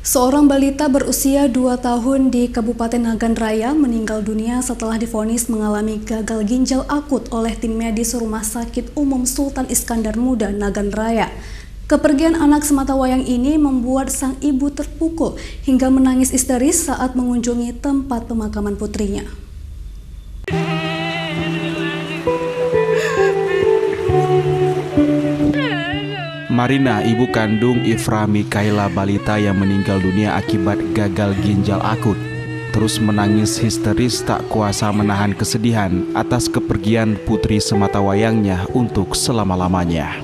Seorang balita berusia 2 tahun di Kabupaten Nagan Raya meninggal dunia setelah divonis mengalami gagal ginjal akut oleh tim medis Rumah Sakit Umum Sultan Iskandar Muda Nagan Raya. Kepergian anak sematawayang ini membuat sang ibu terpukul hingga menangis histeris saat mengunjungi tempat pemakaman putrinya. Marina, ibu kandung Ifra Mikaela balita yang meninggal dunia akibat gagal ginjal akut, terus menangis histeris tak kuasa menahan kesedihan atas kepergian putri sematawayangnya untuk selama-lamanya.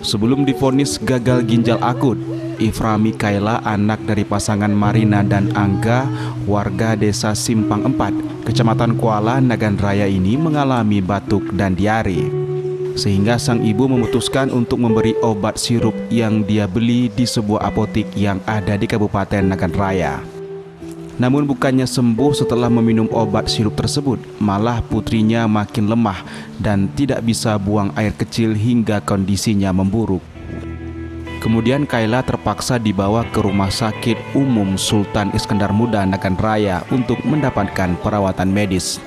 Sebelum divonis gagal ginjal akut, Ifra Mikaela, anak dari pasangan Marina dan Angga, warga desa Simpang 4, Kecamatan Kuala, Nagan Raya ini mengalami batuk dan diare. Sehingga sang ibu memutuskan untuk memberi obat sirup yang dia beli di sebuah apotik yang ada di Kabupaten Nagan Raya. Namun bukannya sembuh setelah meminum obat sirup tersebut, malah putrinya makin lemah dan tidak bisa buang air kecil hingga kondisinya memburuk. Kemudian Kaela terpaksa dibawa ke Rumah Sakit Umum Sultan Iskandar Muda Nagan Raya untuk mendapatkan perawatan medis.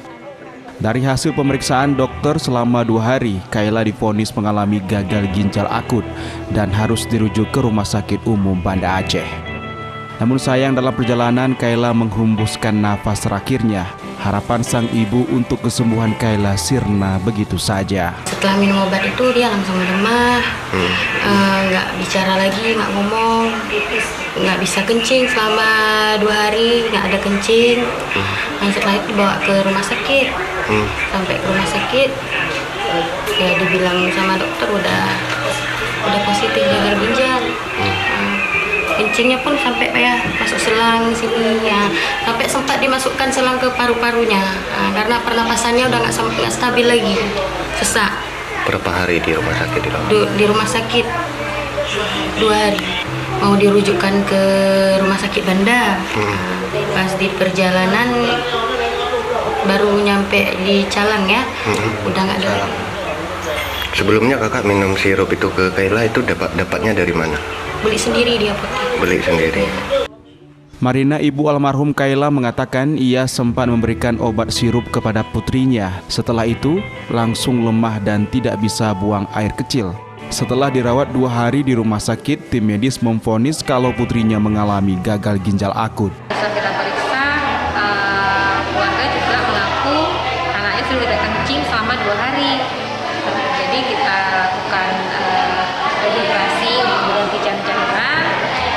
Dari hasil pemeriksaan dokter selama 2 hari, Kaela divonis mengalami gagal ginjal akut dan harus dirujuk ke Rumah Sakit Umum Banda Aceh. Namun sayang dalam perjalanan Kaela menghembuskan nafas terakhirnya. Harapan sang ibu untuk kesembuhan Kaela sirna begitu saja. Setelah minum obat itu dia langsung lemah, nggak bicara lagi, nggak ngomong, nggak bisa kencing selama 2 hari, nggak ada kencing. Setelah itu dibawa ke rumah sakit. Sampai ke rumah sakit, ya dibilang sama dokter udah positif gagal ginjal. Kencingnya pun sampai masuk selang sini, ya. Sampai sempat dimasukkan selang ke paru-parunya, karena pernapasannya udah nggak stabil lagi, sesak. Berapa hari di rumah sakit di rumah sakit 2 hari. Mau dirujukkan ke rumah sakit Banda. Pas di perjalanan baru nyampe di Calang, ya, udah nggak ada. Sebelumnya kakak minum sirup itu ke Kaela itu dapatnya dari mana? Beli sendiri di apotek. Beli sendiri. Marina, ibu almarhum Kaela, mengatakan ia sempat memberikan obat sirup kepada putrinya. Setelah itu langsung lemah dan tidak bisa buang air kecil. Setelah dirawat 2 hari di rumah sakit, tim medis memvonis kalau putrinya mengalami gagal ginjal akut. Setelah kita periksa, keluarga juga mengaku anaknya sudah tidak kencing selama 2 hari. Jadi kita lakukan rehidrasi untuk berhenti cairan.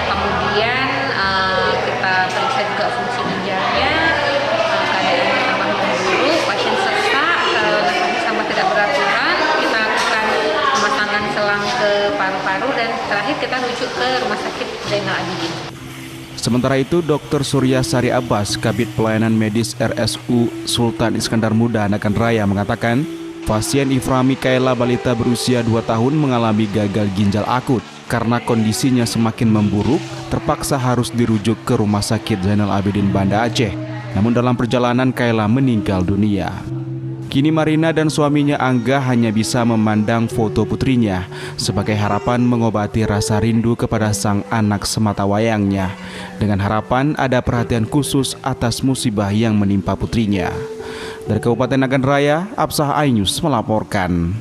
Kemudian kita periksa juga fungsi ginjalnya, keadaannya tambah memburuk, pasien sesak, nafasnya tambah tidak beraturan. Kita lakukan pemasangan selang ke paru-paru dan terakhir kita rujuk ke Rumah Sakit Zainal Abidin. Sementara itu, Dr. Surya Sari Abbas, Kabid Pelayanan Medis RSU Sultan Iskandar Muda Nagan Raya, mengatakan pasien Ifra Mikaela balita berusia 2 tahun mengalami gagal ginjal akut. Karena kondisinya semakin memburuk, terpaksa harus dirujuk ke Rumah Sakit Zainal Abidin Banda Aceh. Namun dalam perjalanan Kaela meninggal dunia. Kini Marina dan suaminya Angga hanya bisa memandang foto putrinya sebagai harapan mengobati rasa rindu kepada sang anak sematawayangnya, dengan harapan ada perhatian khusus atas musibah yang menimpa putrinya. Dari Kabupaten Nagan Raya, Absah Ainus melaporkan.